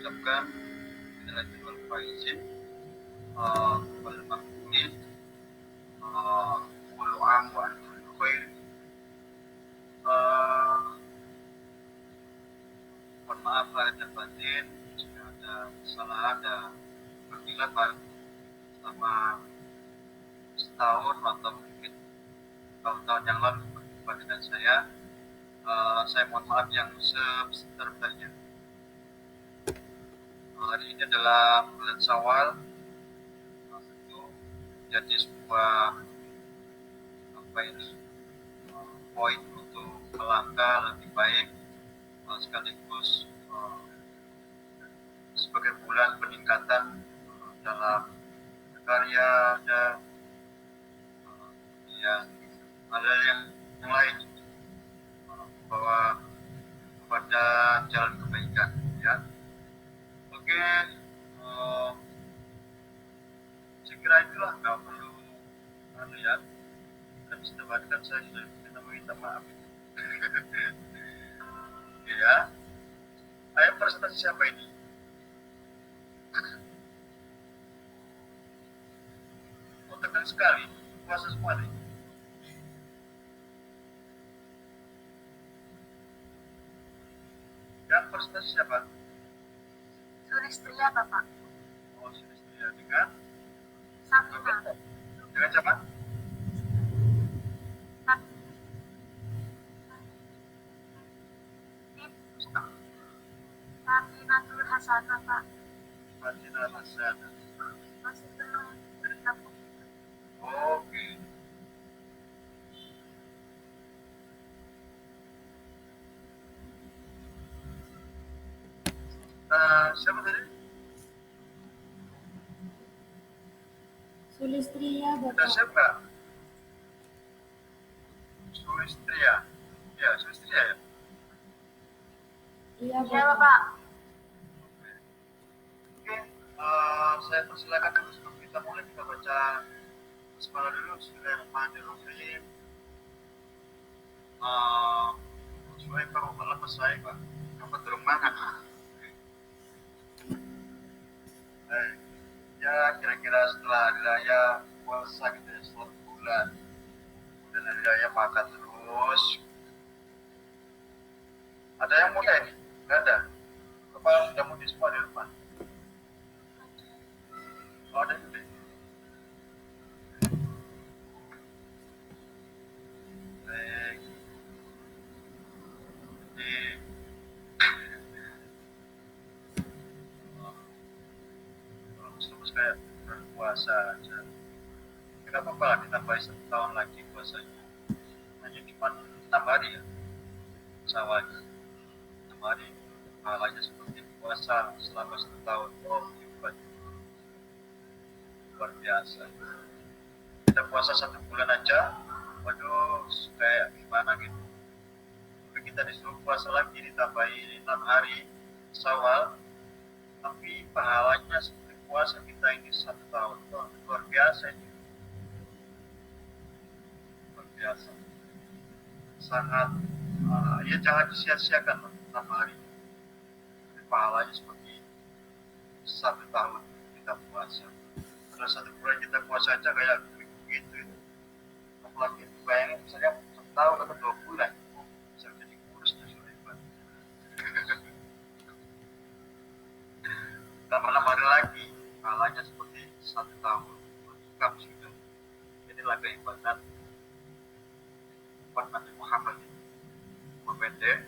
ucapkan minal aidin wal faizin wal makmunin kullu am wa antum bi khair. Eh, Mohon maaf lahir dan batin jika ada kesalahan dan kekeliruan selama setahun atau mungkin tahun-tahun yang lalu berjumpa dengan saya. Saya mohon maaf yang sebesar-besarnya. Hari ini adalah bulan Syawal, tentu menjadi sebuah poin untuk melangkah lebih baik, sekaligus sebagai bulan peningkatan dalam karya dan yang hal yang lain, bahwa pada jalan kebaikan, ya. Oke, saya kira itulah, nggak perlu ya, dan setelah saya sudah meminta maaf. Ya, ayo presentasi siapa ini? Oh, tekan sekali, puasa semua nih. Yang presentasi siapa? Sulistria, Bapak. Oh, Sulistria dengan Samina. Dengan siapa? Saminatul Hasanah, Pak. Fatina Hasanah. Masih belum bergabung. Oke. Siapa tadi? Sulistria, Ada Bapak. siapa? Sulistria. Ya, Sulistria ya. Iya, Bapak. Oke, saya persilakan dulu sebelum kita mulai, kita baca basmalah dulu. Bismillahirrahmanirrahim. Sesuai Pak, malam saya Pak. Apa turun mana? Ya, kira-kira setelah hari raya puasa gitu ya, setelah bulan. Dan hari raya makan terus. Ada yang mulai? Nggak ada. Kepala sudah mudik semua di depan. Oh, ada juga. Baik. Jadi, terus kayak berpuasa aja. Tidak apa-apa lah, ditambahin 1 tahun lagi puasanya. Hanya cuma 6 hari ya, sawahnya. 6 hari, pahalanya seperti puasa selama 1 tahun. Oh, hebat. Luar biasa. Kita puasa 1 bulan aja, waduh, kayak gimana gitu. Tapi kita disuruh puasa lagi, ditambahin 6 hari Syawal, tapi pahalanya seperti puasa kita ini 1 tahun. Wah, luar biasa ini. Luar biasa. Sangat, ya jangan disia-siakan 6 hari. Pahalanya seperti 1 tahun kita puasa. Kalau 1 bulan kita puasa aja kayak begitu itu. Apalagi bayangin misalnya 1 tahun atau 2 bulan, bisa jadi kurus dan hebat. Tambah 6 hari lagi, pahalanya seperti 1 tahun. Lengkap sudah. Inilah keibatan umat Nabi Muhammad ini. Pendek,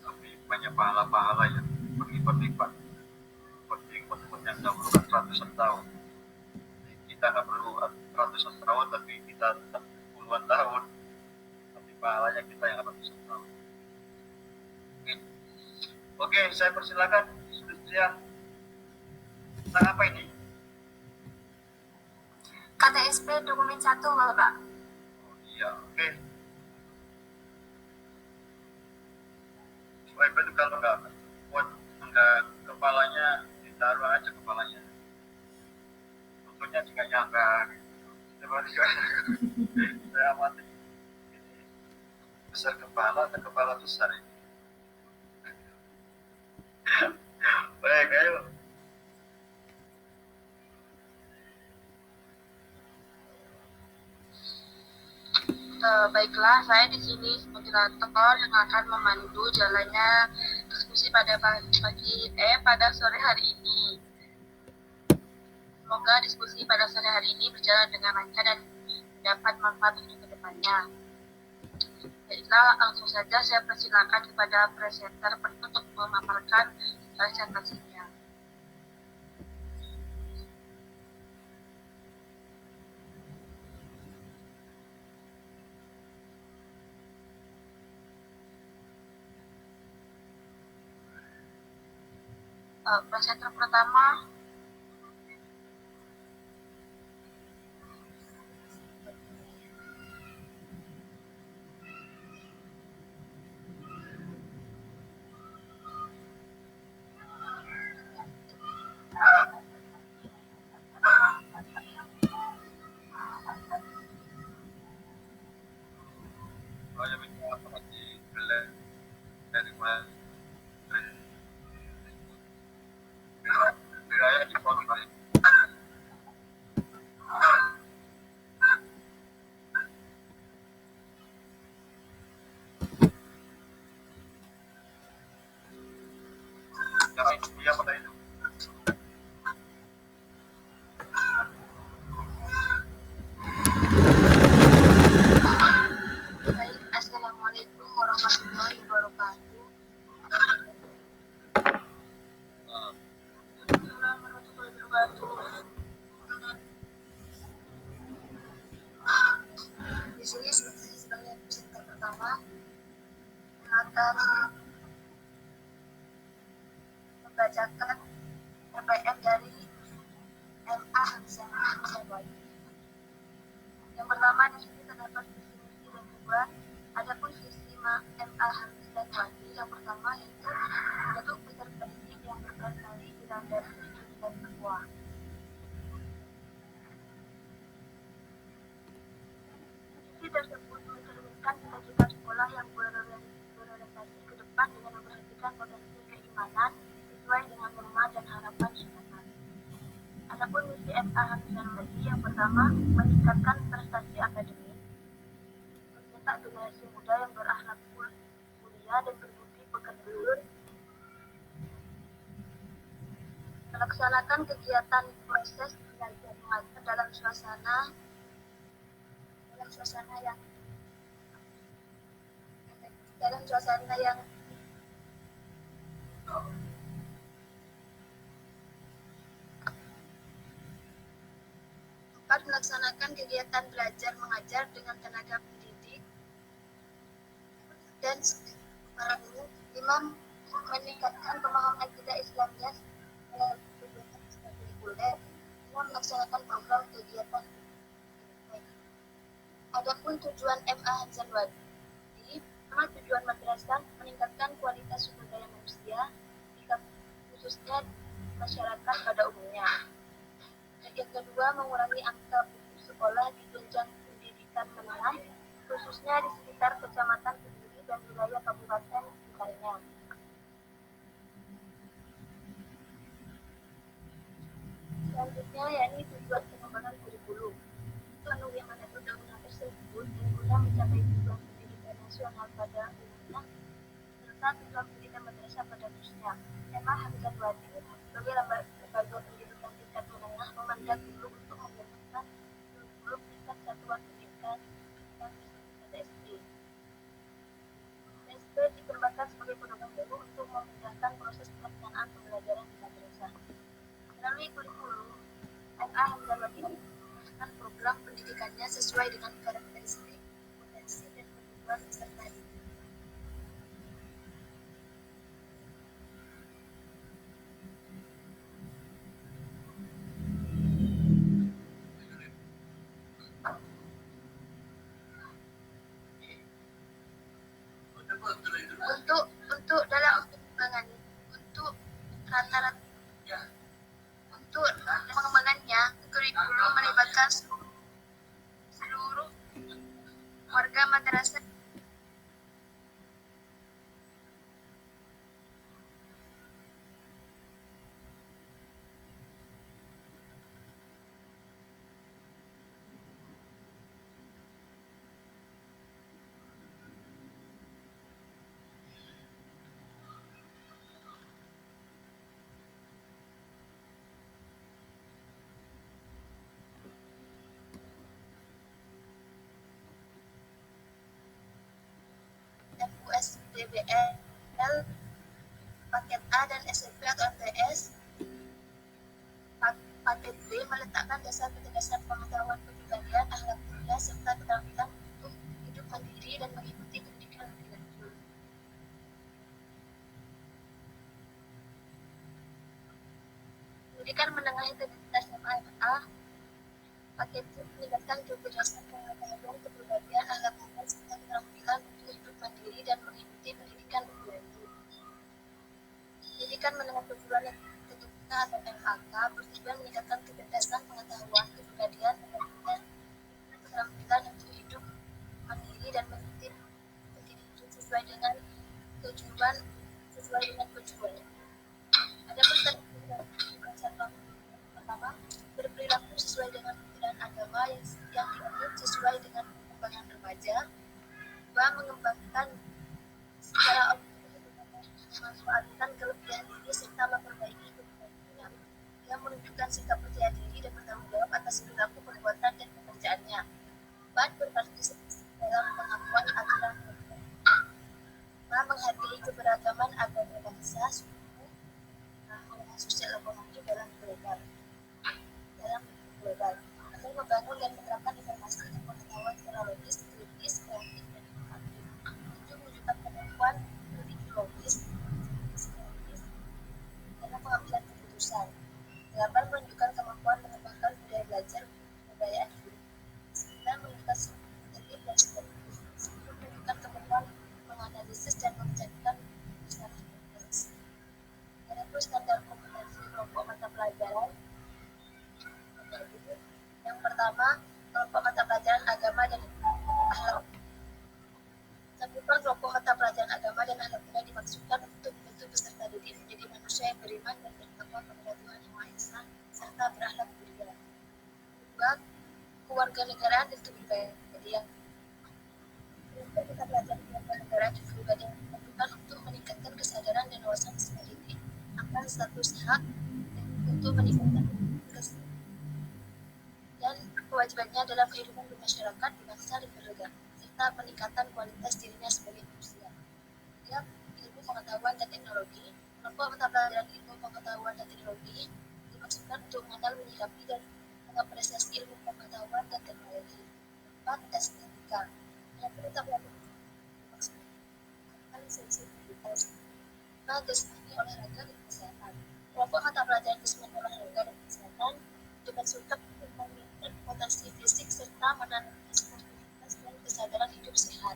tapi banyak pahala-pahala yang berlipat-lipat. Seperti umat-umat yang dahulu kan ratusan tahun. Kita nggak perlu ratusan tahun, tapi kita tetap puluhan tahun. Tapi pahalanya kita yang ratusan tahun. Oke, saya persilakan Sulistria. Tentang apa ini? KTSP dokumen 1, Bapak. Oh iya, oke. Soalnya itu kalau nggak buat nggak kepalanya, ditaruh aja kepalanya. Fotonya juga nyangka gitu. Saya amati. Ini besar kepala atau kepala besar ini? Baik, ayo. Baiklah, saya di sini moderator yang akan memandu jalannya diskusi pada sore hari ini. Semoga diskusi pada sore hari ini berjalan dengan lancar dan dapat manfaat untuk kedepannya. Baiklah, langsung saja saya persilakan kepada presenter untuk memaparkan presentasinya. Presenter pertama, Saya minta seperti dari mana wilayah di Spotify. Siapa itu? Dia pada itu. baik, Assalamualaikum warahmatullahi wabarakatuh. Warahmatullahi wabarakatuh. Di sini sebagai presenter pertama akan membacakan RPM dari MA Hamzah Wahid. Yang pertama di sini terdapat visi misi dan tujuan. Adapun visi MA Hamzah Wahid yang pertama yaitu bentuk peserta didik yang berprestasi dilandasi dan takwa. Visi tersebut mencerminkan cita-cita sekolah yang berorientasi ke depan dengan memperhatikan potensi keimanan sesuai dengan norma dan harapan masyarakat. Adapun misi MA Hamzah Wahid yang pertama meningkatkan prestasi akademik, mencetak generasi muda yang berakhlak mulia dan berbudi pekerti, melaksanakan kegiatan proses belajar mengajar dalam suasana yang empat, melaksanakan kegiatan belajar mengajar dengan tenaga pendidik dan para guru. 5, meningkatkan pemahaman akidah Islamiyah melalui kegiatan ekstrakurikuler. 6, melaksanakan program kegiatan. Adapun tujuan MA Hamzah Wahid, pertama, tujuan madrasah meningkatkan kualitas sumber daya manusia, khususnya masyarakat pada umumnya. Yang kedua, mengurangi angka putus sekolah di jenjang pendidikan menengah, khususnya di sekitar Kecamatan Kediri dan wilayah kabupaten sekitarnya. Selanjutnya, yakni tujuan pengembangan kurikulum. Penuh yang mengatur undang-undang tersebut dan guna mencapai tujuan pendidikan nasional pada umumnya serta tujuan pendidikan madrasah pada khususnya. MA Hamzah Wahid sebagai lembaga pendidikan tingkat menengah memandang dulu untuk membentukkan kurikulum tingkat satuan pendidikan yang pada SD. SD dikembangkan sebagai pedoman baru untuk memudahkan proses pelaksanaan pembelajaran di madrasah. Melalui kurikulum, MA Hamzah Wahid menggunakan program pendidikannya sesuai dengan karakteristik, potensi, dan kebutuhan peserta didik. Untuk dalam pengembangan untuk rata-rata untuk pengembangannya kurikulum melibatkan seluruh warga madrasah DBL, paket A dan SMP atau MTS. Paket B meletakkan dasar kecerdasan pengetahuan kepribadian, akhlak mulia, serta keterampilan untuk hidup mandiri dan mengikuti pendidikan lebih lanjut. Pendidikan menengah integritas SMA, paket C meningkatkan kecerdasan pengetahuan kepribadian, akhlak mulia, serta keterampilan untuk hidup mandiri dan mengikuti pendidikan lebih lanjut. Pendidikan menengah kejuruan yang ketiga atau MAK bertujuan meningkatkan kecerdasan pengetahuan kepribadian, keterampilan untuk hidup mandiri dan mengikuti pendidikan sesuai dengan tujuan. Adapun cabang pertama, berperilaku sesuai dengan ajaran agama yang dianut sesuai dengan perkembangan remaja. Dua, mengembangkan secara memanfaatkan kelebihan diri serta memperbaiki kepribadian yang menunjukkan sikap percaya diri dan bertanggung jawab atas perilaku, perbuatan, dan pekerjaannya. 4, berpartisipasi dalam pengakuan aturan hukum. 5, menghargai keberagaman agama, bangsa, suku, sosial ekonomi dalam global. Agar membangun dan menerapkan informasi dan pengetahuan secara logis, kritis, kreatif, dan inovatif. 7, mewujudkan kemampuan berpikir logis, dalam pengambilan keputusan. 8, menunjukkan kemampuan mengembangkan budaya belajar kebudayaan hidup. 9, menunjukkan tertib dan sistematis. 10, menunjukkan kemampuan menganalisis dan mengucapkan secara kompleks. Adapun standar kompetensi kelompok mata pelajaran. Yang pertama, kelompok mata pelajaran agama dan akhlak. Cakupan kelompok mata pelajaran agama dan akhlak mulia dimaksudkan untuk membentuk peserta didik menjadi manusia yang beriman dan bertakwa kepada Tuhan Yang Maha Esa serta berakhlak mulia. 2, kewarganegaraan dan kepribadian. Kelompok mata pelajaran kewarganegaraan dan kepribadian dilakukan untuk meningkatkan kesadaran dan wawasan peserta didik akan status hak untuk meningkatkan dan kewajibannya dalam kehidupan bermasyarakat, berbangsa, dan bernegara, serta peningkatan kualitas dirinya sebagai manusia. 3, ilmu pengetahuan dan teknologi. Kelompok mata pelajaran ilmu pengetahuan dan teknologi dimaksudkan untuk mengenal, menyikapi, dan mengapresiasi ilmu pengetahuan dan teknologi. 4, estetika. Kelompok mata pelajaran dimaksudkan sensitivitas. 5, jasmani, olahraga, dan kesehatan. Kelompok mata pelajaran jasmani, olahraga, dan kesehatan dimaksudkan untuk meningkatkan potensi fisik serta menanamkan sportivitas dan kesadaran hidup sehat.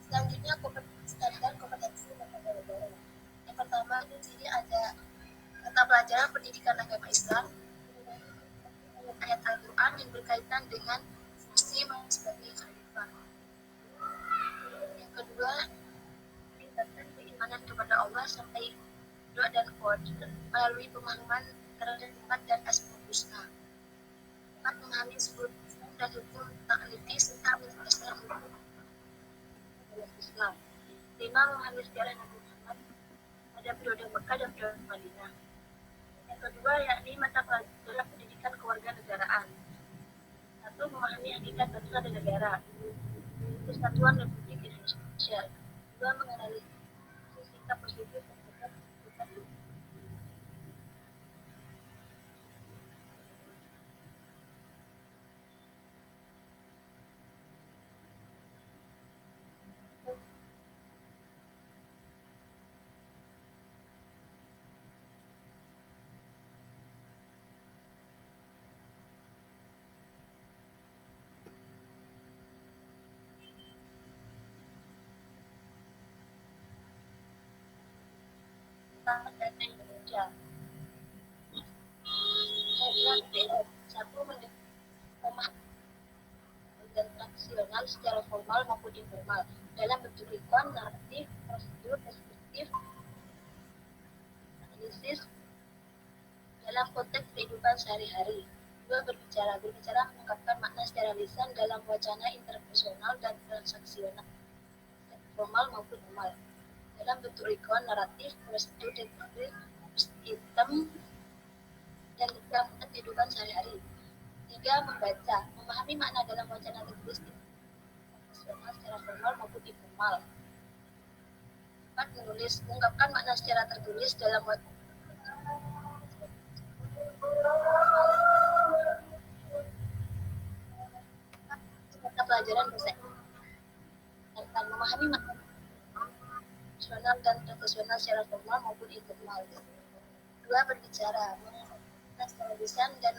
Selanjutnya, standar kompetensi mata pelajaran. Yang pertama, di sini ada mata pelajaran pendidikan agama Islam, ayat Al-Quran yang berkaitan dengan fungsi sebagai khalifah. Yang kedua, meningkatkan keimanan kepada Allah sampai doa dan qadar melalui pemahaman terhadap sifat dan asmaul husna. 4, memahami seluruh Islam dan hukum taklidi serta menjelaskan hukum Islam. 5, memahami sejarah Nabi Muhammad pada periode Mekah dan periode Madinah. Yang kedua, yakni mata pelajaran pendidikan kewarganegaraan. 1, memahami hakikat bangsa dan negara, Kesatuan Republik Indonesia. 2, mengenali sikap positif terhadap kehidupan. Dan Indonesia. Satu, memahami dan tradisional secara formal maupun informal dalam bentuk ikon, naratif, prosedur, deskriptif, analisis dalam konteks kehidupan sehari-hari. 2, berbicara mengungkapkan makna secara lisan dalam wacana interpersonal dan transaksional, formal maupun formal dalam bentuk ikon, naratif, prosedur, deskriptif, item, dan dalam kehidupan sehari-hari. 3, membaca, memahami makna dalam wacana tertulis internasional secara formal maupun informal Menulis, mengungkapkan makna secara tertulis dalam mata pelajaran bahasa dan memahami makna emosional dan profesional secara formal maupun informal. 2. Berbicara, menggunakan secara lisan dan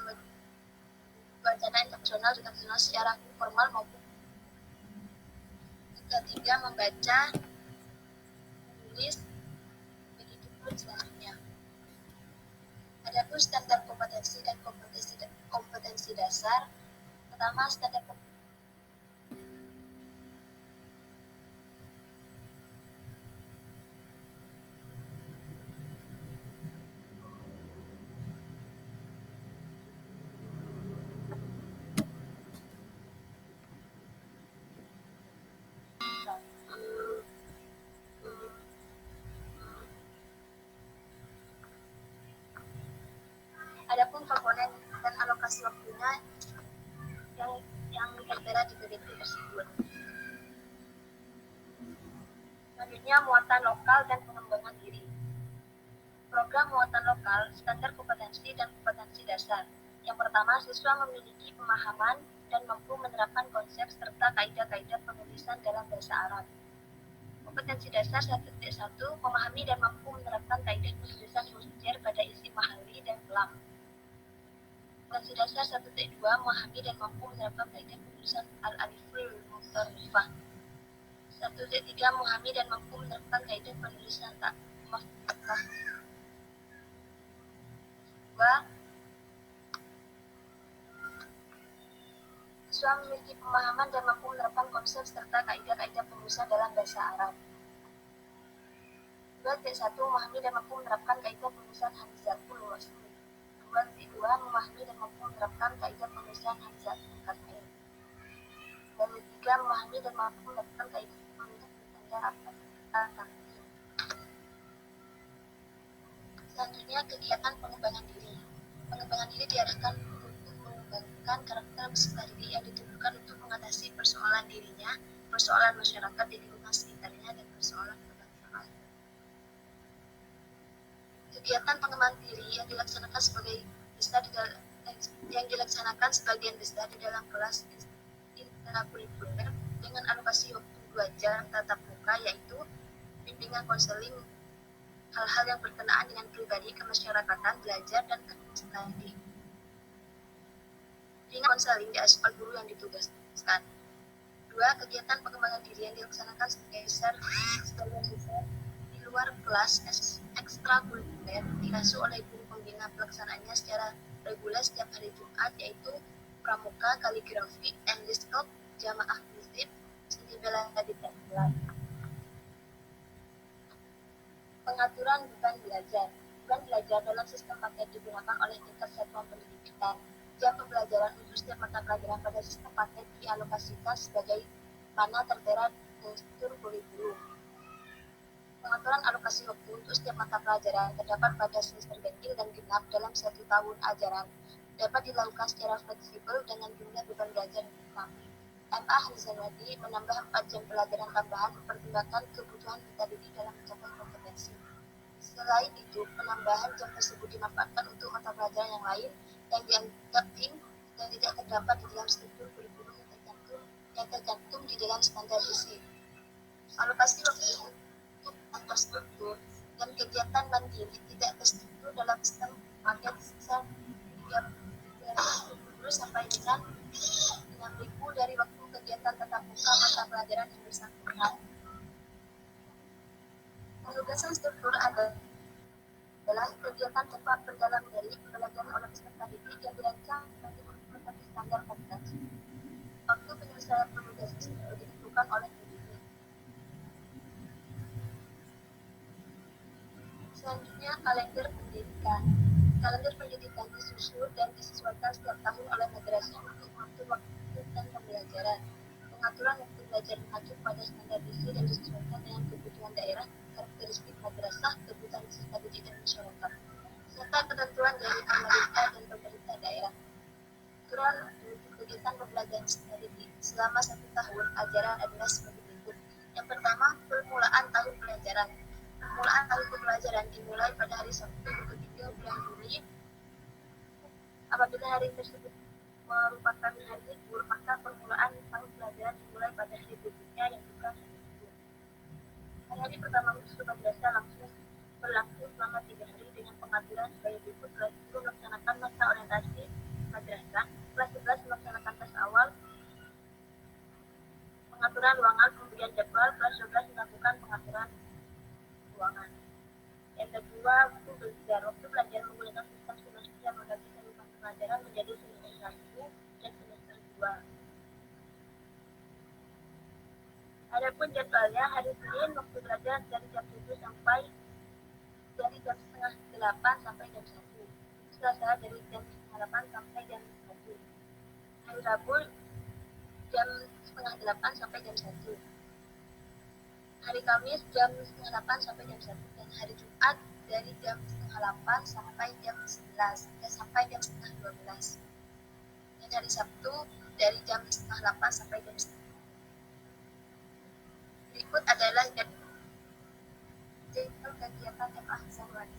wacana internasional dan nasional secara formal maupun. 3. Membaca, menulis, begitu pun selanjutnya. Adapun standar kompetensi dan kompetensi dasar. Pertama, standar Adapun komponen dan alokasi waktunya yang tertera di PPT tersebut. Selanjutnya, muatan lokal dan pengembangan diri. Program muatan lokal, standar kompetensi dan kompetensi dasar. Yang pertama, siswa memiliki pemahaman dan mampu menerapkan konsep serta kaidah-kaidah penulisan dalam bahasa Arab. Kompetensi dasar 1.1, memahami dan mampu menerapkan kaidah penulisan huruf pada isi mahalli dan lam. Kompetensi dasar 1.2, memahami dan mampu menerapkan kaidah penulisan al-aliful mutarifah. 1.3, memahami dan mampu menerapkan kaidah penulisan tak maftuhah. 2. Siswa memiliki pemahaman dan mampu menerapkan konsep serta kaidah-kaidah penulisan dalam bahasa Arab. 2.1, memahami dan mampu menerapkan kaidah penulisan hamzatul wasl. 2.2, memahami dan mampu menerapkan kaidah penulisan hamzatul qat'i. 2.3, memahami dan mampu menerapkan kaidah penulisan tanda takdim. Selanjutnya, kegiatan pengembangan diri. Pengembangan diri diarahkan untuk mengembangkan karakter peserta didik yang ditumbuhkan untuk mengatasi persoalan dirinya, persoalan masyarakat di lingkungan sekitarnya, dan persoalan kebangsaan. Kegiatan pengembangan diri yang dilaksanakan sebagian besar di dalam kelas intrakurikuler dengan alokasi waktu 2 jam tatap muka, yaitu bimbingan konseling hal-hal yang berkenaan dengan pribadi, kemasyarakatan, belajar, dan teknik studi. Bimbingan konseling di aspal guru yang ditugaskan. 2. Kegiatan pengembangan diri yang dilaksanakan sebagian besar di luar kelas ekstrakurikuler diasuh oleh guru pembina pelaksanaannya secara reguler setiap hari Jumat, yaitu pramuka, kaligrafi, English Talk, jamaah hizib, seni bela diri dan silat. Pengaturan beban belajar. Beban belajar dalam sistem paket digunakan oleh tingkat satuan pendidikan. Jam pembelajaran untuk setiap mata pelajaran pada sistem paket dialokasikan sebagai mana tertera struktur kurikulum. Pengaturan alokasi waktu untuk setiap mata pelajaran terdapat pada semester ganjil dan genap dalam 1 tahun ajaran. Dapat dilakukan secara fleksibel dengan jumlah beban belajar yang ditambah. M.A. Hizanwadi menambah 4 jam pelajaran tambahan mempertimbangkan kebutuhan peserta didik dalam mencapai kompetensi. Selain itu, penambahan jam tersebut dimanfaatkan untuk mata pelajaran yang lain yang dianggap dan tidak terdapat di dalam struktur kurikulum yang tercantum di dalam standar isi. Alokasi waktu untuk terstruktur dan kegiatan mandiri tidak terstruktur dalam sistem paket sisa 30 sampai dengan 6.000 dari waktu kegiatan tatap muka mata pelajaran yang bersangkutan. Penugasan struktur adalah kegiatan cepat berjalan dari pembelajaran oleh peserta didik yang dirancang sebagai memenuhi standar kompetensi. Waktu penyelesaian penugasan struktur ditentukan oleh pendidik. Selanjutnya, kalender pendidikan. Kalender pendidikan disusun dan disesuaikan setiap tahun oleh madrasah untuk mengatur waktu dan pembelajaran. Pengaturan waktu belajar mengacu pada standar isi dan disesuaikan dengan kebutuhan daerah, karakteristik madrasah, kebutuhan peserta didik dan masyarakat, serta ketentuan dari pemerintah dan pemerintah daerah. Aturan untuk kegiatan pembelajaran peserta didik selama 1 tahun ajaran adalah sebagai berikut. Yang pertama, permulaan tahun pelajaran. Permulaan tahun pembelajaran dimulai pada hari Sabtu 23 bulan Juli. Apabila hari tersebut merupakan hari libur, maka permulaan tahun pelajaran dimulai pada hari berikutnya yang bukan hari libur. Hari pertama ujian madrasah langsung berlangsung selama 3 hari dengan pengaturan gaya berikut. Kelas 10 melaksanakan masa orientasi madrasah, kelas 11 melaksanakan tes awal, pengaturan ruangan, kemudian jadwal, kelas 12 melakukan pengaturan ruangan. Yang kedua, waktu belajar. Waktu belajar menggunakan sistem semester membagi cakupan pelajaran menjadi semester 1 dan semester 2. Adapun jadwalnya, hari Senin waktu belajar dari jam 7 sampai dari jam setengah 8 sampai jam 1. Selasa dari jam setengah 8 sampai jam 1. Hari Rabu jam setengah 8 sampai jam 1. Hari Kamis jam setengah 8 sampai jam 1. Dan hari Jumat dari jam setengah 8 sampai jam 11 dan sampai jam setengah 12. Dan hari Sabtu dari jam setengah 8 sampai jam 1. Berikut adalah jadwal kegiatan jemaah sehari.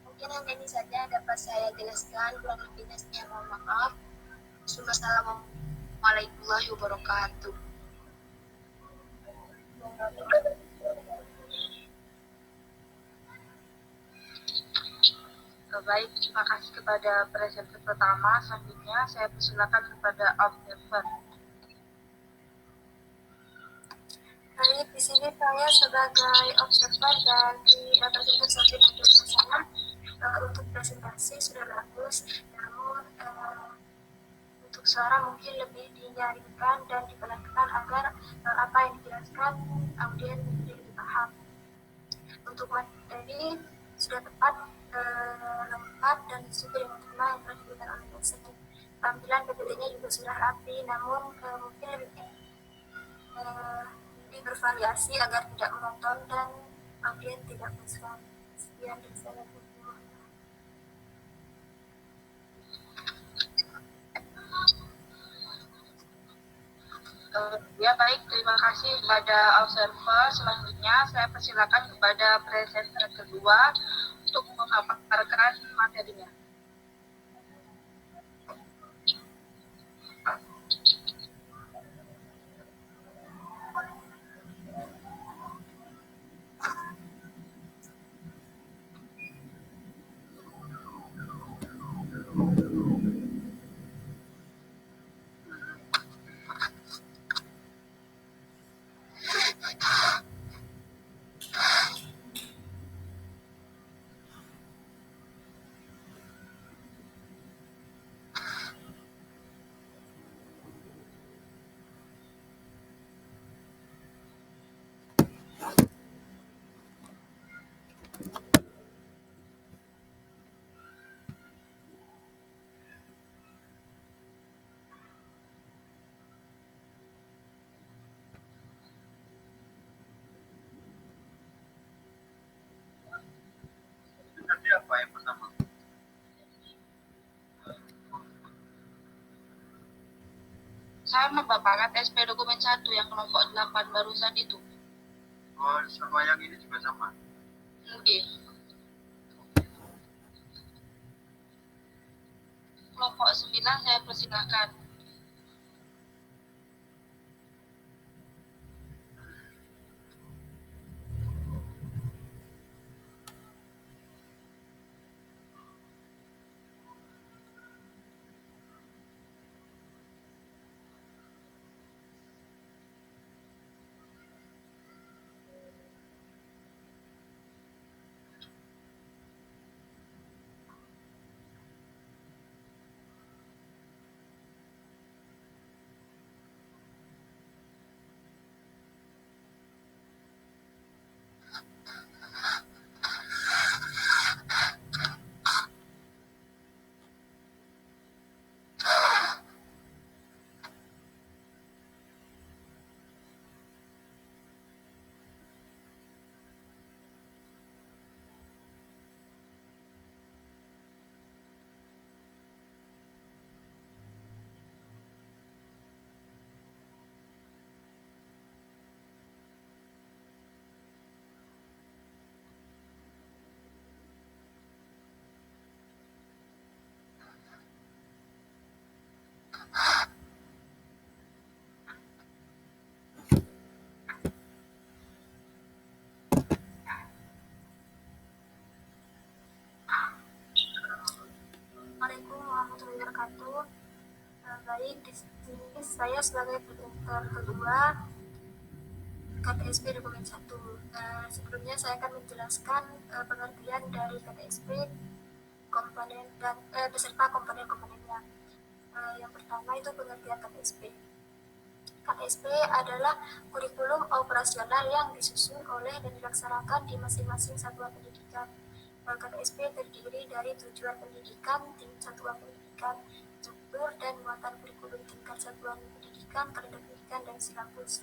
Mungkin hanya ini saja dapat saya jelaskan, kurang lebihnya saya mohon maaf. Wassalamualaikum warahmatullahi wabarakatuh. Baik, terima kasih kepada presenter pertama. Selanjutnya saya persilakan kepada observer. Baik, di sini saya sebagai observer dari presentasi dari saya. Untuk presentasi sudah bagus, namun untuk suara mungkin lebih dinyaringkan dan dipelankan agar apa yang dijelaskan audiens lebih paham. Untuk materi sudah tepat, lengkap dan sesuai dengan tema yang telah diberikan oleh dosen. Tampilan PPT-nya juga sudah rapi, namun mungkin lebih bervariasi agar tidak monoton dan audiens tidak bosan. Sekian dari saya. Ya baik, terima kasih kepada observer. Selanjutnya saya persilakan kepada presenter kedua untuk memaparkan materinya. Jadi apa yang pertama? Saya memaparkan SP dokumen 1 yang kelompok 8 barusan itu. Oh, sama yang ini juga sama? Oke. Kelompok 9 saya persilakan. Baik, di sini saya sebagai presenter kedua KTSP dokumen 1. Sebelumnya saya akan menjelaskan pengertian dari KTSP, komponen dan beserta komponen-komponennya. Yang pertama itu pengertian KTSP. KTSP adalah kurikulum operasional yang disusun oleh dan dilaksanakan di masing-masing satuan pendidikan. KTSP terdiri dari tujuan pendidikan, satuan pendidikan, struktur dan muatan kurikulum tingkat satuan pendidikan, kalender pendidikan, dan silabus.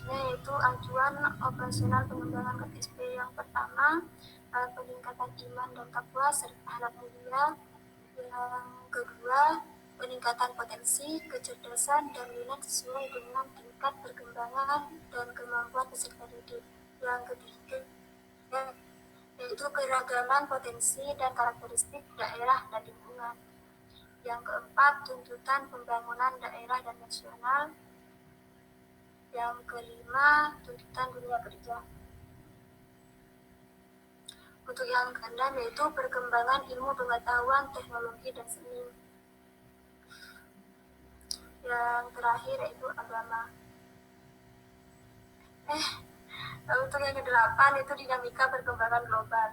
Yaitu acuan operasional pengembangan KTSP. Yang pertama, peningkatan iman dan takwa serta akhlak mulia. Yang kedua, peningkatan potensi, kecerdasan, dan minat sesuai dengan tingkat perkembangan dan kemampuan peserta didik. Yang ketiga, yaitu keragaman potensi dan karakteristik daerah dan lingkungan. Yang keempat, tuntutan pembangunan daerah dan nasional. Yang kelima, tuntutan dunia kerja. Untuk yang keenam yaitu perkembangan ilmu pengetahuan, teknologi, dan seni. Yang terakhir yaitu agama. Untuk yang kedelapan itu dinamika perkembangan global.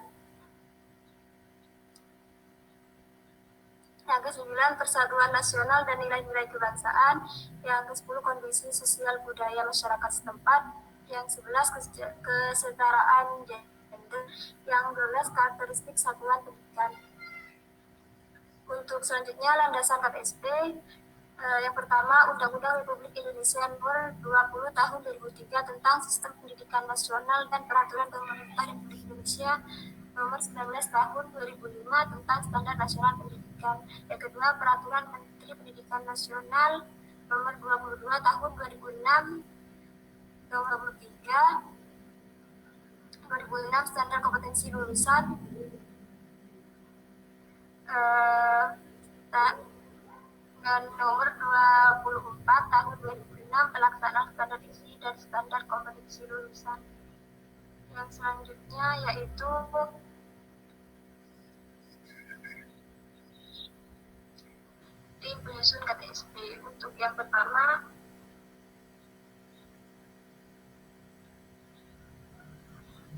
Yang ke-9 persatuan nasional dan nilai-nilai kebangsaan. Yang ke-10 kondisi sosial budaya masyarakat setempat. Yang 11 kesetaraan gender. Yang 12 karakteristik satuan pendidikan. Untuk selanjutnya landasan KTSP. Yang pertama, Undang-Undang Republik Indonesia Nomor 20 Tahun 2003 tentang Sistem Pendidikan Nasional dan Peraturan Pemerintah Republik Indonesia Nomor 19 Tahun 2005 tentang Standar Nasional Pendidikan. Yang kedua, Peraturan Menteri Pendidikan Nasional Nomor 22 Tahun 2006 Nomor 2006 Standar Kompetensi Lulusan. Dan nomor 24 tahun 2006 pelaksanaan standar isi dan standar kompetensi lulusan. Yang selanjutnya yaitu tim penyusun KTSP. Untuk yang pertama,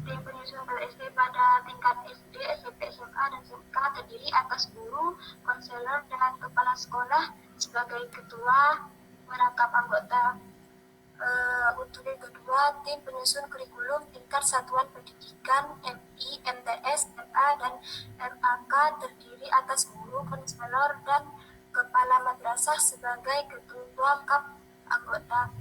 tim penyusun KTSP pada tingkat SD, SMP, SMA, dan SMK terdiri atas guru, konselor, dan kepala sekolah sebagai ketua merangkap anggota. Untuk yang kedua, tim penyusun kurikulum tingkat satuan pendidikan MI, MTS, MA, dan MAK terdiri atas guru, konselor, dan kepala madrasah sebagai ketua kap anggota.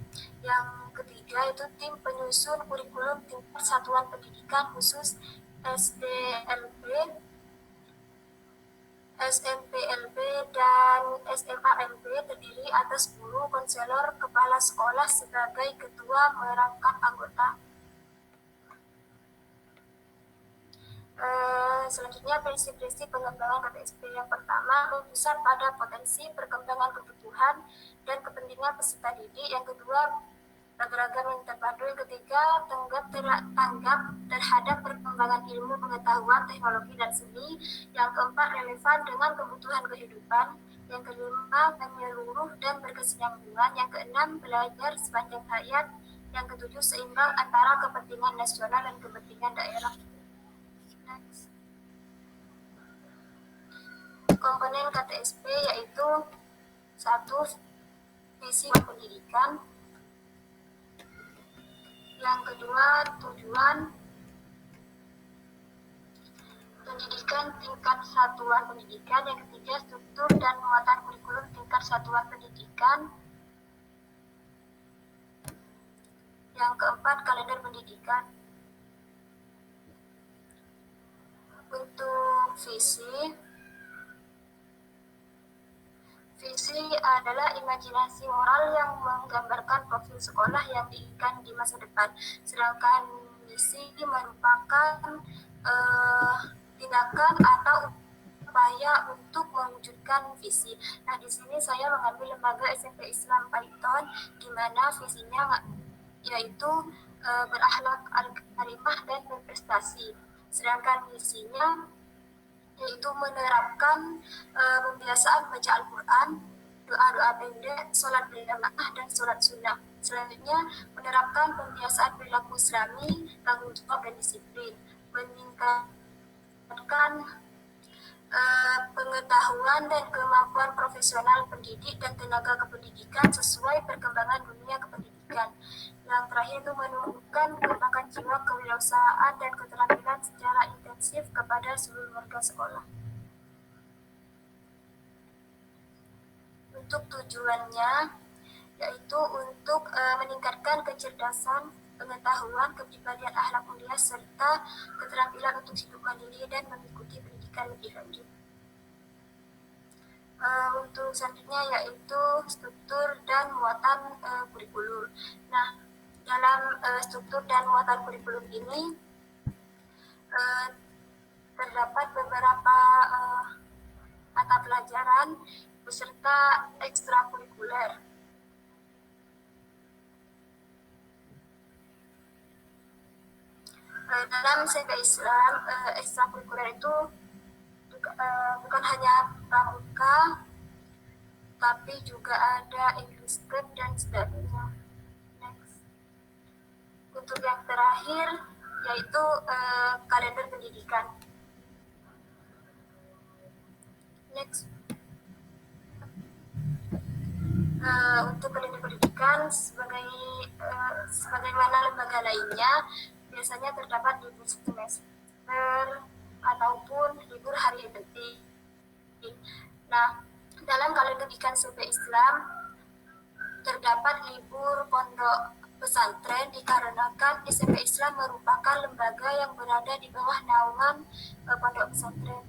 Yang ketiga itu tim penyusun kurikulum tingkat satuan pendidikan khusus SDLB, SMPLB, dan SMALB terdiri atas guru, konselor, kepala sekolah sebagai ketua merangkap anggota. Selanjutnya prinsip-prinsip pengembangan KTSP. Yang pertama, berpusat pada potensi perkembangan kebutuhan dan kepentingan peserta didik. Yang kedua, beragam yang terpadu. Yang ketiga, tanggap terhadap perkembangan ilmu pengetahuan, teknologi, dan seni. Yang keempat, relevan dengan kebutuhan kehidupan. Yang kelima, menyeluruh dan berkesinambungan. Yang keenam, belajar sepanjang hayat. Yang ketujuh, seimbang antara kepentingan nasional dan kepentingan daerah. Next. Komponen KTSP yaitu 1. Visi pendidikan. Yang kedua, tujuan pendidikan tingkat satuan pendidikan. Yang ketiga, struktur dan muatan kurikulum tingkat satuan pendidikan. Yang keempat, kalender pendidikan. Untuk visi adalah imajinasi moral yang menggambarkan profil sekolah yang diinginkan di masa depan. Sedangkan misi merupakan tindakan atau upaya untuk mewujudkan visi. Nah, di sini saya mengambil lembaga SMP Islam Paiton, di mana visinya yaitu berakhlak karimah dan berprestasi. Sedangkan misinya yaitu menerapkan pembiasaan baca Al-Quran, doa-doa pendek, sholat berjamaah, dan sholat sunnah. Selanjutnya, menerapkan pembiasaan perilaku Islami, tanggung jawab dan disiplin, meningkatkan pengetahuan dan kemampuan profesional pendidik dan tenaga kependidikan sesuai perkembangan dunia kependidikan. Yang terakhir itu menumbuhkan kebanggaan jiwa kewirausahaan dan keterampilan secara intensif kepada seluruh warga sekolah. Untuk tujuannya yaitu untuk meningkatkan kecerdasan, pengetahuan, kepribadian, akhlak mulia, serta keterampilan untuk hidup mandiri dan mengikuti pendidikan lebih lanjut. Untuk selanjutnya yaitu struktur dan muatan kurikulum. Nah, dalam struktur dan muatan kurikulum ini terdapat beberapa mata pelajaran beserta ekstrakurikuler. Dalam CV Islam, ekstrakurikuler itu bukan hanya pramuka, tapi juga ada English Club dan sebagainya. Next. Untuk yang terakhir yaitu kalender pendidikan. Next. Untuk kalender pendidikan sebagaimana lembaga lainnya biasanya terdapat libur semester ataupun libur hari penting. Nah, dalam kalender pendidikan CV Islam terdapat libur pondok pesantren dikarenakan SMP Islam merupakan lembaga yang berada di bawah naungan pondok pesantren.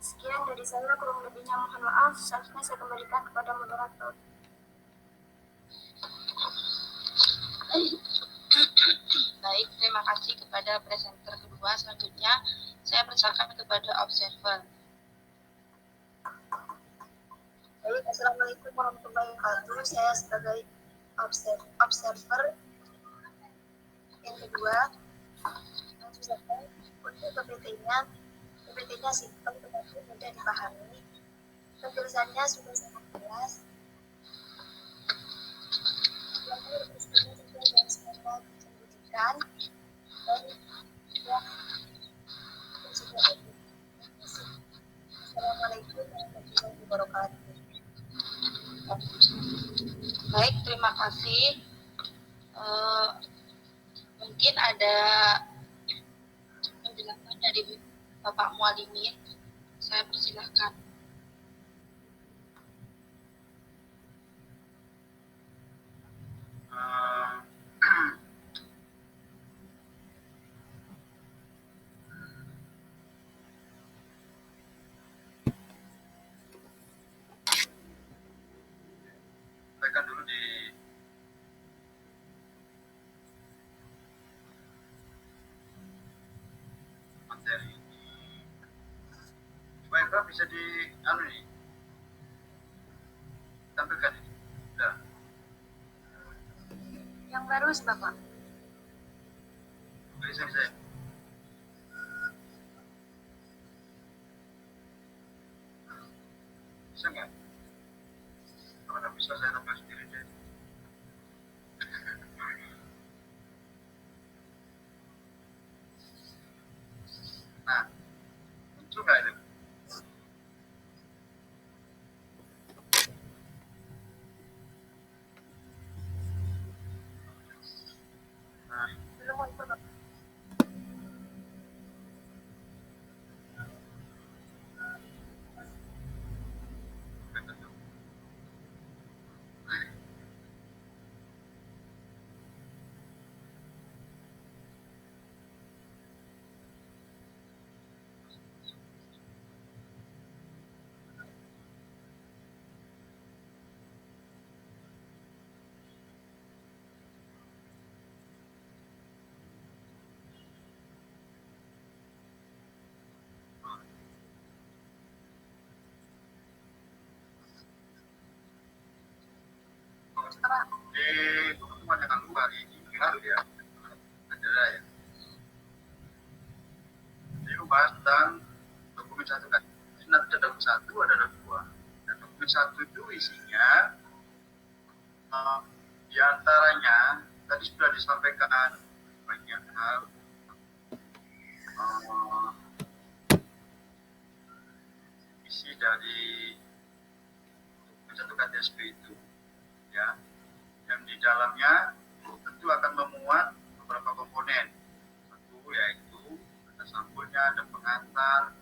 Sekian dari saya, kurang lebihnya mohon maaf. Selanjutnya saya kembalikan kepada moderator. Baik, terima kasih kepada presenter kedua. Selanjutnya saya persilakan kepada observer. Baik, Assalamualaikum warahmatullahi wabarakatuh. Saya sebagai observer yang kedua. Untuk PPT-nya simpel tetapi mudah dipahami. Penjelasannya sudah sangat jelas. Yang berikutnya sesuai dengan skema pendidikan dan yang sudah ada. Assalamualaikum warahmatullahi wabarakatuh. Baik, terima kasih. Mungkin ada penjelasan dari Bapak Mualimin. Saya persilahkan. Sampaikan dulu di materi ini. Baik, Pak, bisa di tampilkan ini. Sudah. Yang baru Bapak. Bisa saya. Bisa nggak? Kalau nggak bisa saya tambah sendiri deh. Nah, muncul nggak itu? Nah, Belum muncul, Bapak. di pertemuan yang lalu hari lalu ya, ada ya. Jadi membahas tentang dokumen 1 itu isinya di antaranya tadi sudah disampaikan banyak hal isi dari dokumen 1 KTSP itu ya, yang di dalamnya tentu akan memuat beberapa komponen. Satu yaitu ada sampulnya, ada pengantar,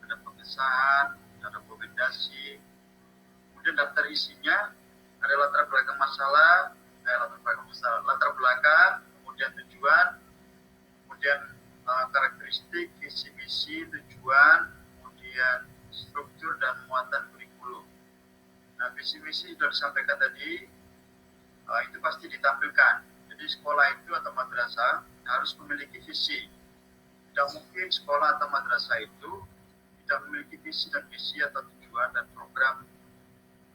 ada pengesahan, ada rekomendasi, kemudian daftar isinya ada latar belakang masalah, latar belakang, kemudian tujuan, kemudian karakteristik, visi misi, tujuan, kemudian struktur dan muatan kurikulum. Nah, visi misi sudah disampaikan tadi, itu pasti ditampilkan. Jadi sekolah itu atau madrasah harus memiliki visi. Tidak mungkin sekolah atau madrasah itu tidak memiliki visi dan misi atau tujuan dan program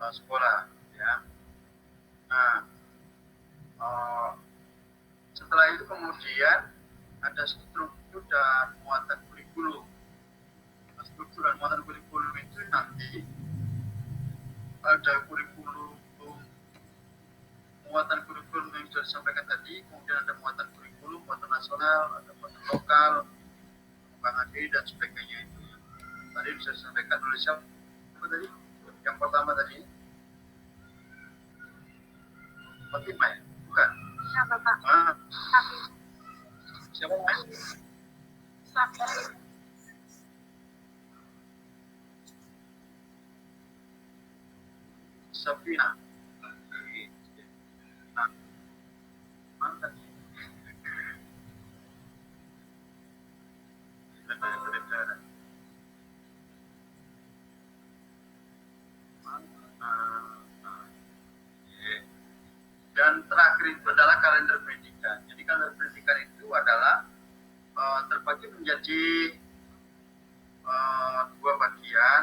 sekolah. Ya. Nah, setelah itu kemudian ada struktur dan muatan kurikulum. Struktur dan muatan kurikulum itu nanti ada kurikulum, muatan kurikulum yang sudah disampaikan tadi, kemudian ada muatan kurikulum, muatan nasional, ada muatan lokal, pengembangan diri dan sebagainya itu. Tadi bisa disampaikan oleh siapa tadi? Yang pertama tadi, Fatimah ya? Bukan? Ya, Bapak. Siapa mas? Safina. Nah, mana tadi? Dan terakhir itu adalah kalender pendidikan. Jadi kalender pendidikan itu adalah terbagi menjadi dua bagian.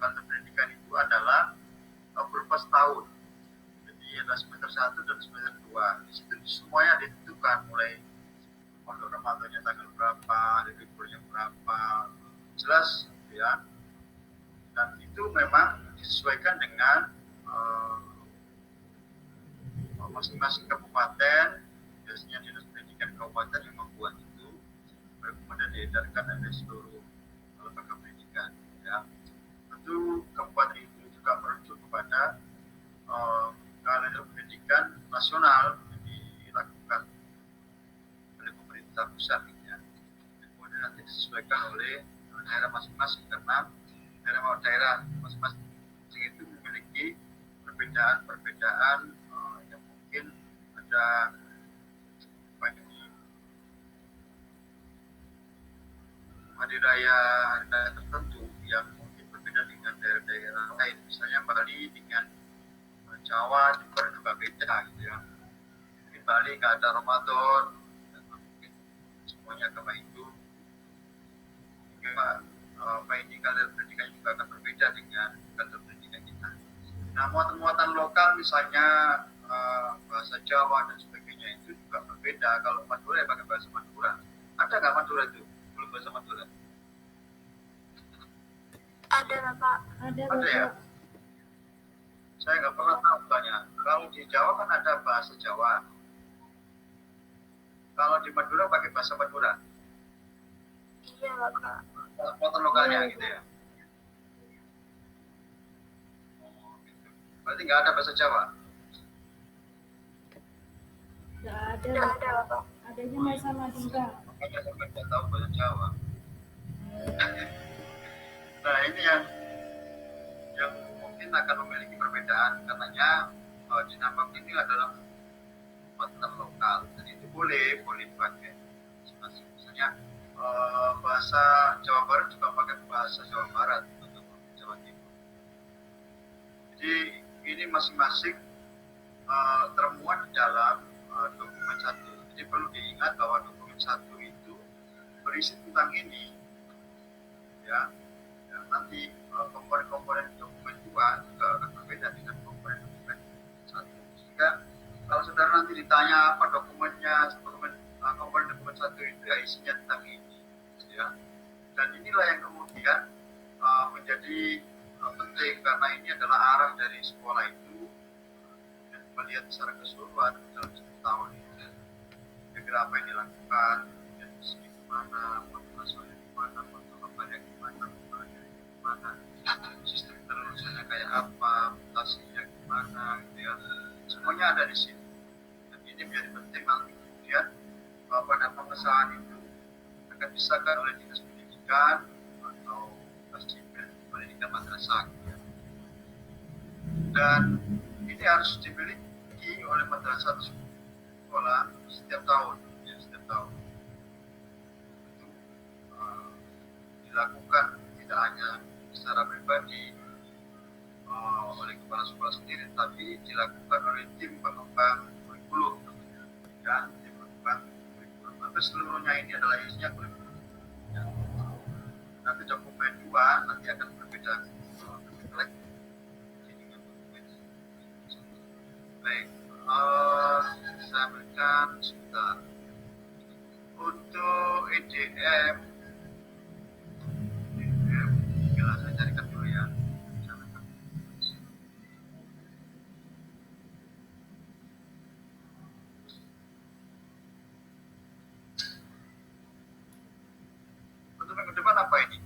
Kalender pendidikan itu adalah berupa setahun. Jadi ada semester 1 dan semester 2. Di situ semuanya ditentukan mulai pondok Ramadannya tanggal berapa, liburnya berapa, jelas ya. Dan itu memang disesuaikan dengan masing-masing kabupaten, biasanya dinas pendidikan kabupaten yang membuat itu, kemudian diedarkan oleh seluruh lembaga pendidikan. Ya. Tentu kabupaten itu juga merujuk kepada kalender pendidikan nasional yang dilakukan oleh pemerintah pusat. Ya. Kemudian nanti disesuaikan oleh daerah masing-masing karena daerah masing-masing itu memiliki perbedaan yang mungkin ada hari raya tertentu yang mungkin berbeda dengan daerah-daerah lain. Misalnya Bali dengan Jawa juga beda gitu ya. Mungkin Bali nggak ada Ramadan, dan mungkin semuanya agama Hindu. Ini kalender pendidikan juga akan berbeda dengan kalender pendidikan kita. Nah, muatan-muatan lokal misalnya bahasa Jawa dan sebagainya itu juga berbeda. Kalau Madura ya pakai bahasa Madura. Ada nggak Madura itu? Belum bahasa Madura? Ada Bapak. Ada ya? Saya nggak pernah tahu tanya. Kalau di Jawa kan ada bahasa Jawa. Kalau di Madura pakai bahasa Madura. Iya Bapak. Muatan lokalnya gitu ya. Berarti nggak ada bahasa Jawa? Nggak ada Bapak. Adanya bahasa Madura. Makanya saya nggak tahu bahasa Jawa. Nah, ini yang mungkin akan memiliki perbedaan. Katanya di Nambang ini adalah muatan lokal. Dan itu boleh dipakai. Misalnya bahasa Jawa Barat juga pakai bahasa Jawa Barat untuk Jawa Timur. Jadi ini masing-masing termuat di dalam dokumen 1. Jadi perlu diingat bahwa dokumen 1 itu berisi tentang ini. Ya, nanti komponen-komponen dokumen 2 juga akan berbeda dengan komponen dokumen 1. Sehingga kalau saudara nanti ditanya apa dokumennya, komponen dokumen 1 itu ya isinya tentang ini. Ya. Dan inilah yang kemudian menjadi penting penting karena ini adalah arah dari sekolah itu dan melihat secara keseluruhan dalam 1 tahun ini kira-kira apa yang dilakukan dan segi kemana, motivasinya gimana, motivasinya gimana, gimana, sistem terlulusannya kayak apa, mutasinya gimana, gitu ya. Semuanya ada di sini. Dan ini menjadi penting nanti kemudian pada pengesahan itu akan disahkan oleh dinas pendidikan atau dinas pendidikan madrasah. Dan ini harus dimiliki oleh madrasah sekolah setiap tahun, ya, setiap tahun. Itu dilakukan tidak hanya secara pribadi oleh kepala sekolah sendiri, tapi dilakukan oleh tim pengembang kurikulum, ya, tim pengembang kurikulum. Maka seluruhnya ini adalah isinya kurikulum. Ya. Nanti dokumen 2 nanti akan berbeda lagi. Baik, saya berikan sebentar untuk EDM. Bila saya carikan dulu ya. Untuk minggu depan apa ini?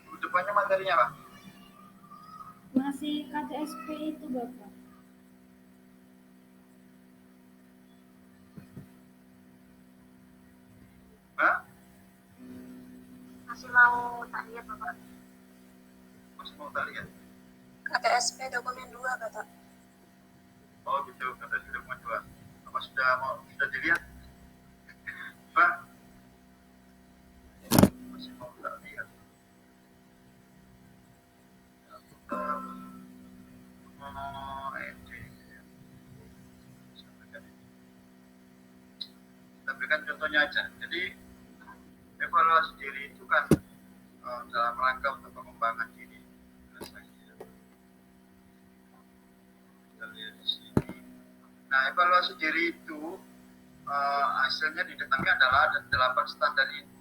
Minggu depannya materinya apa? Masih KTSP itu Bapak. Hah? Masih mau tahiyat Bapak? Masih mau tak lihat? KTSP dokumen 2 kata. Oh gitu, kata sudah mau coba. Apa sudah dilihat? Pak? Masih mau tak lihat? Tapi kan contohnya aja. Jadi evaluasi diri itu kan dalam rangka untuk pengembangan diri. Kita lihat di sini. Nah, evaluasi diri itu hasilnya di dalamnya adalah ada 8 standar ini.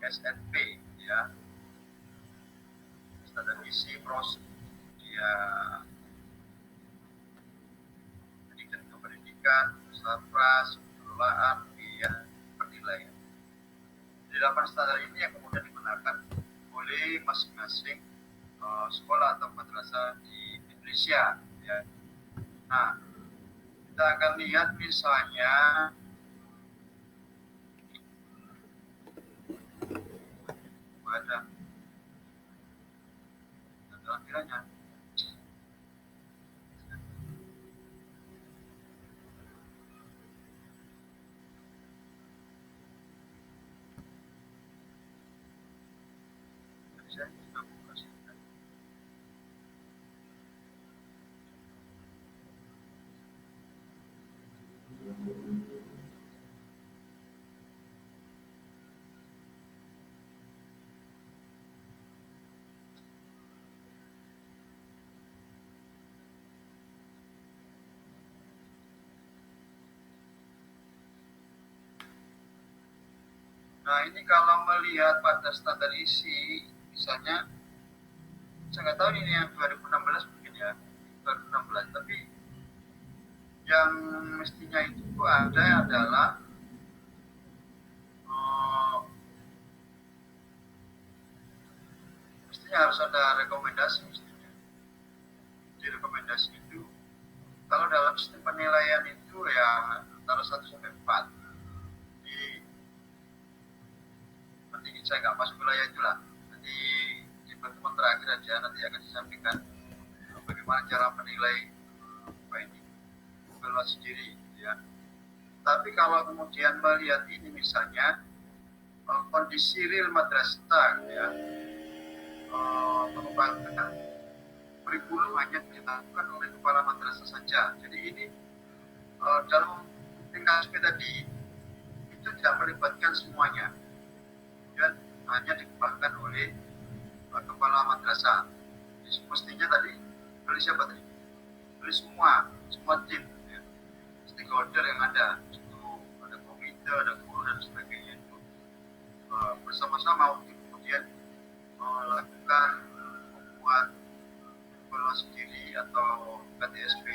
SNP, ya, standar isi proses dia pendidikan, sapras, pengelolaan, biaya, penilaian. Di 8 standar ini yang kemudian digunakan oleh masing-masing sekolah atau madrasah di Indonesia. Ya. Nah, kita akan lihat misalnya ada tampilannya. Nah, ini kalau melihat pada standar isi, misalnya, saya nggak tahu ini yang 2016 mungkin ya, 2016, tapi yang mestinya itu ada adalah mestinya harus ada rekomendasi mestinya. Di rekomendasi itu, kalau dalam sistem penilaian itu ya antara 1 sampai 4. Nanti saya nggak masuk wilayah itulah. Nanti di pertemuan terakhir aja nanti akan disampaikan bagaimana cara menilai apa ini evaluasi diri, ya. Tapi kalau kemudian melihat ini misalnya kondisi real madrasah, ya, pengembangan kurikulum hanya dilakukan oleh kepala madrasah saja. Jadi ini dalam tingkat tadi itu tidak melibatkan semuanya. Dan hanya dikembangkan oleh kepala madrasah. Di semestinya tadi beli siapa tadi? Beli semua tim ya. Stakeholder yang ada itu, ada komite, ada guru dan sebagainya itu bersama-sama untuk kemudian melakukan membuat evaluasi diri atau KTSP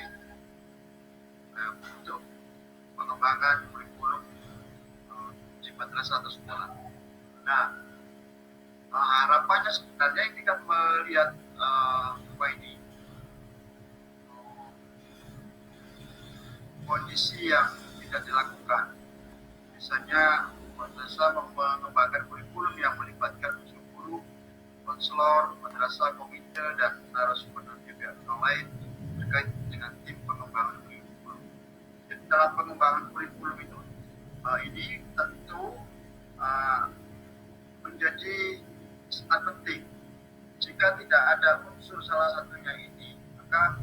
untuk pengembangan kurikulum di madrasah atau sekolah. Nah, harapannya sebenarnya kita melihat kondisi yang tidak dilakukan. Misalnya madrasah mengembangkan kurikulum yang melibatkan unsur guru, konselor, madrasah, komite, dan narasumber dari pihak lain terkait dengan tim pengembangan kurikulum. Jadi dalam pengembangan kurikulum itu ini tentu menjadi sangat penting. Jika tidak ada unsur salah satunya ini, maka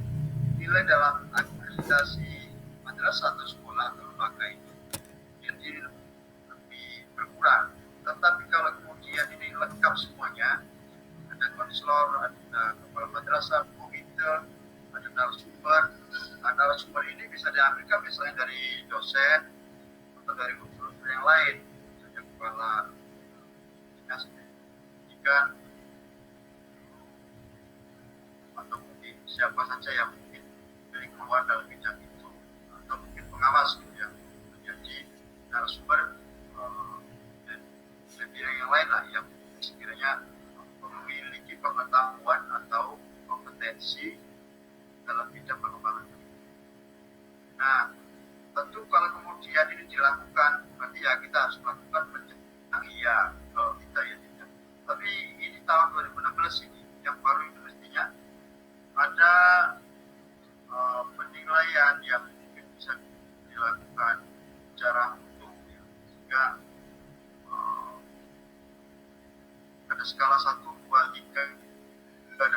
nilai dalam akreditasi madrasah atau sekolah atau lembaga itu jadi lebih berkurang. Tetapi kalau kemudian ini lengkap semuanya, ada konselor, ada kepala madrasah, komite, ada narasumber. Narasumber ini bisa diambilkan misalnya dari dosen atau dari unsur-unsur yang lain, misalnya kepala dinas pendidikan atau mungkin siapa saja yang mungkin dari keluar dalam bidang itu, atau mungkin pengawas gitu ya, menjadi narasumber dan bidang yang lain lah yang sekiranya memiliki pengetahuan atau kompetensi dalam bidang pengembangan. Nah, tentu kalau kemudian ini dilakukan, berarti ya kita harus melakukan pencegahan, iya, kalau kita ya tidak. Tapi ini tahun 2016 ini, yang baru itu mestinya ada penilaian yang mungkin bisa dilakukan secara utuh, ya. Sehingga ada skala 1, 2, 3, dan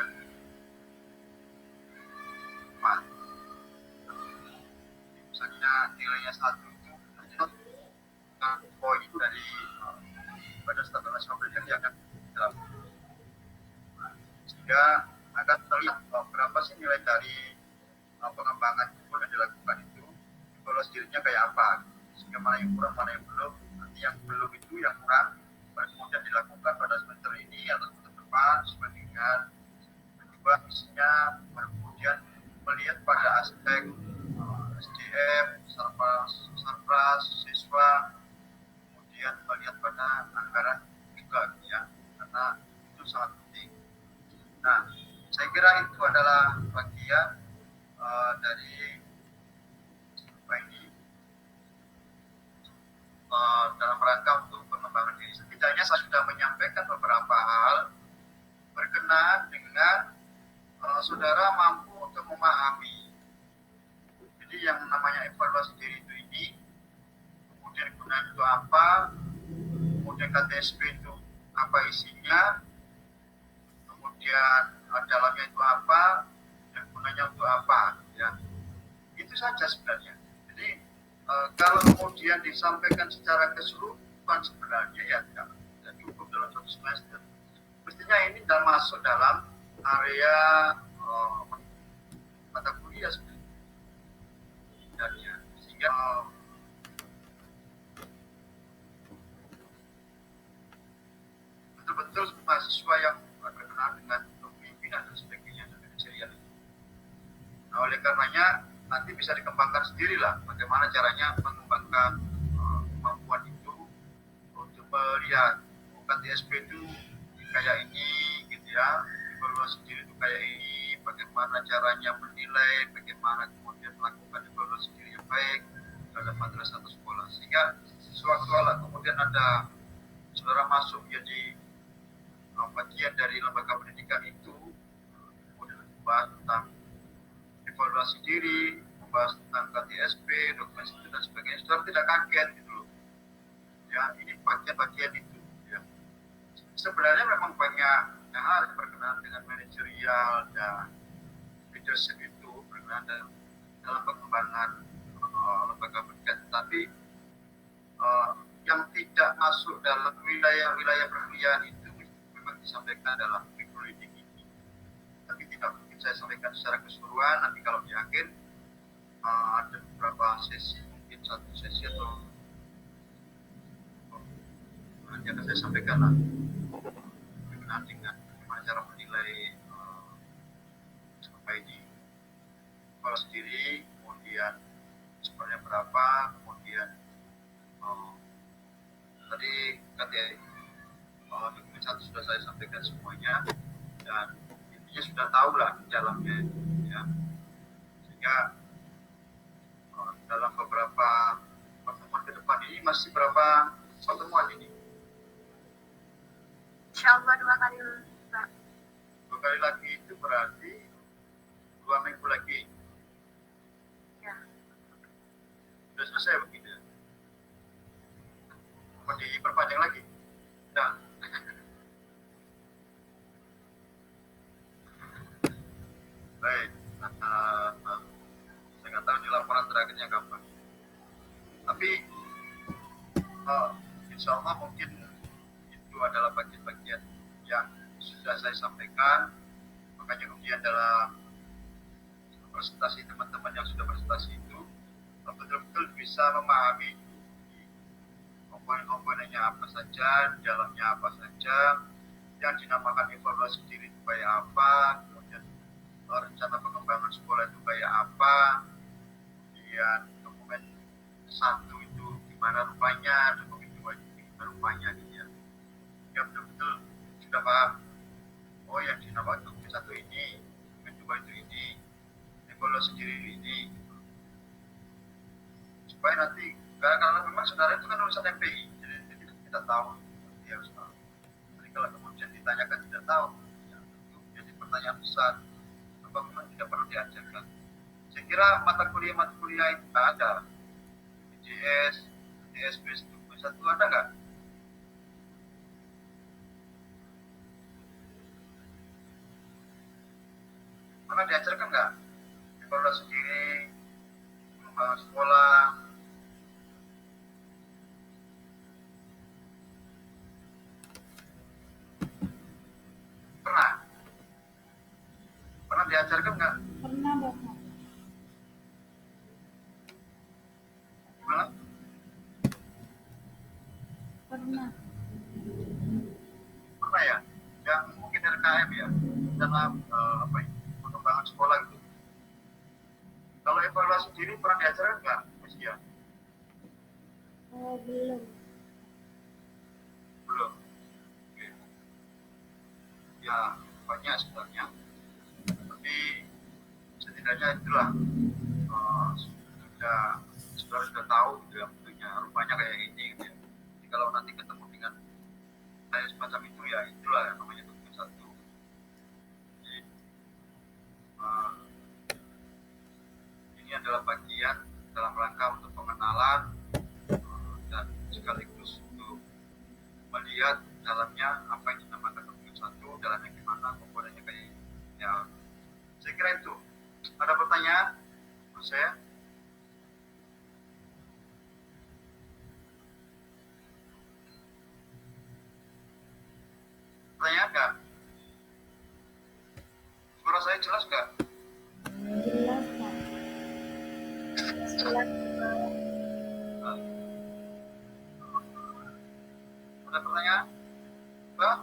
4. Misalnya nilainya 1 itu poin dari pada standar nasional pendidikan yang akan dilakukan. Sehingga akan terlihat berapa sih nilai dari pengembangan kurikulum yang dilakukan itu, evaluasi dirinya kayak apa, sehingga mana yang kurang, mana yang belum. Nanti yang belum itu yang kurang kemudian dilakukan pada semester ini atau semester depan sebandingkan. Kedua, isinya kemudian melihat pada aspek SDM, sarpras, siswa, kemudian melihat pada anggaran juga ya, karena itu sangat penting. Nah, saya kira itu adalah bagian dari apa ini dalam rangka untuk pengembangan diri. Setidaknya saya sudah menyampaikan beberapa hal berkenaan dengan saudara mampu untuk memahami. Jadi yang namanya evaluasi diri itu ini, kemudian gunanya itu apa, kemudian KTSP itu apa isinya, kemudian dalamnya itu apa, dan gunanya untuk apa, ya. Itu saja sebenarnya. Jadi kalau kemudian disampaikan secara keseluruhan sebenarnya ya tidak cukup dalam satu semester. Mestinya ini sudah masuk dalam area mata kuliah sebenarnya. Sehingga betul-betul mahasiswa yang berkenaan dengan kepemimpinan dan sebagainya dan manajerial. Nah, oleh karenanya nanti bisa dikembangkan sendirilah bagaimana caranya mengembangkan kemampuan itu untuk melihat KTSP itu kayak ini gitu ya, evaluasi diri itu kayak ini, bagaimana caranya menilai, bagaimana kemudian melakukan evaluasi diri yang baik terhadap madrasah atau sekolah, sehingga sewaktu-waktu kemudian ada saudara masuk jadi bagian dari lembaga pendidikan itu, kemudian membahas tentang evaluasi diri, membahas tentang KTSP, dokumen itu dan sebagainya, saudara tidak kaget gitu loh. Ya, ini bagian-bagian itu. Ya. Sebenarnya memang banyak yang harus berkenaan dengan manajerial dan leadership itu berkenaan dalam pengembangan lembaga pendidikan, tapi yang tidak masuk dalam wilayah-wilayah perkuliahan itu memang disampaikan dalam kurikulum ini. Tapi nggak mungkin saya sampaikan secara keseluruhan. Nanti kalau di akhir ada beberapa sesi, mungkin satu sesi atau nanti akan saya sampaikan lah berkenaan dengan bagaimana cara menilai apa ini kalau sendiri, kemudian skornya berapa, kemudian tadi KTI dokumen 1 sudah saya sampaikan semuanya, dan intinya sudah tahu lah di dalamnya ya, sehingga dalam beberapa pertemuan ke depan ini masih berapa pertemuan ini? Insya Allah 2 kali Pak. 2 kali lagi itu berarti 2 minggu lagi. Ya. Sudah selesai begitu. Mau diperpanjang lagi? Nah. Baik. Saya nggak tahu di laporan terakhirnya kapan. Tapi insya Allah mungkin itu adalah bagian-bagian yang sudah saya sampaikan. Makanya kemudian dalam presentasi teman-teman yang sudah presentasi itu betul-betul bisa memahami komponen-komponennya apa saja, dalamnya apa saja, yang dinamakan evaluasi diri itu kayak apa, kemudian rencana pengembangan sekolah itu kayak apa, kemudian dokumen 1 itu gimana rupanya, dokumen 2 itu gimana rupanya gitu ya. Ya betul-betul sudah paham, oh yang dinamakan dokumen 1 ini, dokumen 2 itu ini, evaluasi diri ini, supaya nanti karena memang saudara itu kan lulusan MPI, jadi kita tahu ya Ustaz. Jadi kalau kemudian ditanyakan tidak tahu, ya, itu jadi pertanyaan besar. Apa memang tidak perlu diajarkan? Saya kira mata kuliah itu ada, BJS, DSP 1 ada nggak? Pernah diajarkan nggak? Evaluasi diri, pengembangan sekolah. Pernah diajarkan nggak? Pernah Bapak. Gimana? Pernah. Pernah ya? Yang mungkin RKM ya, dalam apa ini, pengembangan sekolah gitu. Kalau evaluasi diri pernah diajarkan nggak, Mas Gia? Oh, belum. Belum. Oke. Ya banyak sebenarnya, tapi setidaknya itulah sudah tahu gitu ya, bentuknya rupanya kayak ini gitu ya. Jadi kalau nanti ketemu dengan saya semacam itu ya itulah yang namanya dokumen 1. Jadi ini adalah bagian dalam rangka untuk pengenalan dan sekaligus untuk melihat dalamnya apa yang dinamakan dokumen 1, dalamnya gimana, komponennya kayak ya. Saya kira itu. Ada pertanyaan menurut saya? Pertanyaan nggak? Suara saya jelas nggak? Jelas Pak. Jelas. Ada pertanyaan? Mbak?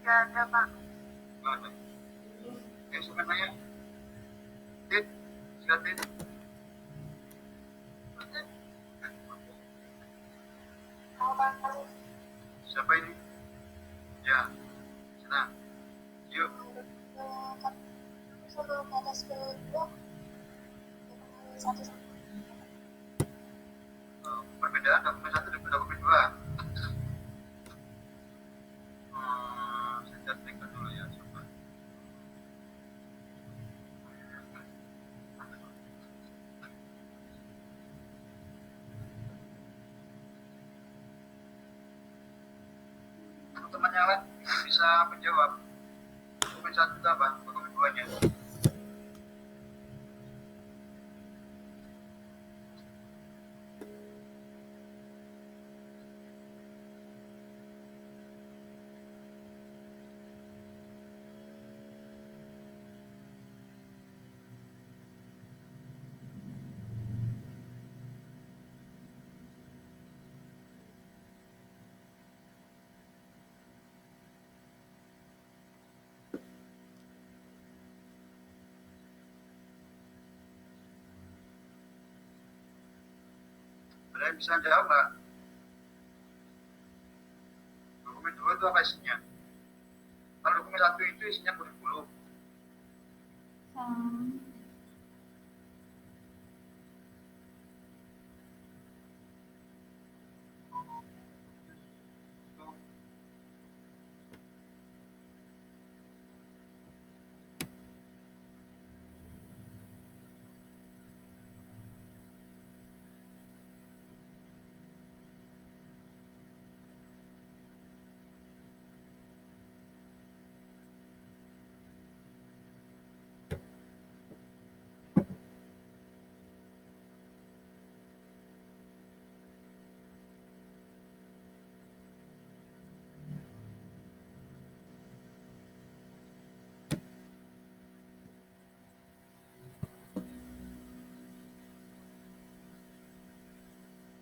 Nggak ada Pak. Nggak ada. Oke, siapa nanya? Tit, silakan Tit. Siapa ini? Ya, senang. Yuk. Sebelum atas kedua, satu Perbedaan dokumen 1 dan dokumen 2. Saya cek dulu ya, coba. Teman yang lain bisa menjawab. Dokumen 1 itu apa? Dokumen 2-nya. Ada yang bisa jawab nggak? Dokumen 2 itu apa isinya? Kalau dokumen 1 itu isinya kurikulum. Sama.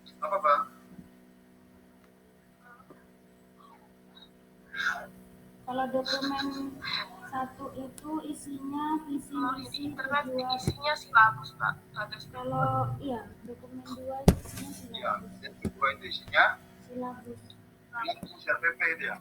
Itu apa Bang? Kalau dokumen 1 itu isinya visi Kalau di misi internet tujuan. isinya silabus, Pak. Ada Kalau iya, dokumen 2 itu isinya Ya, silabus. yang kedua itu isinya Silabus. silabus RPP itu ya.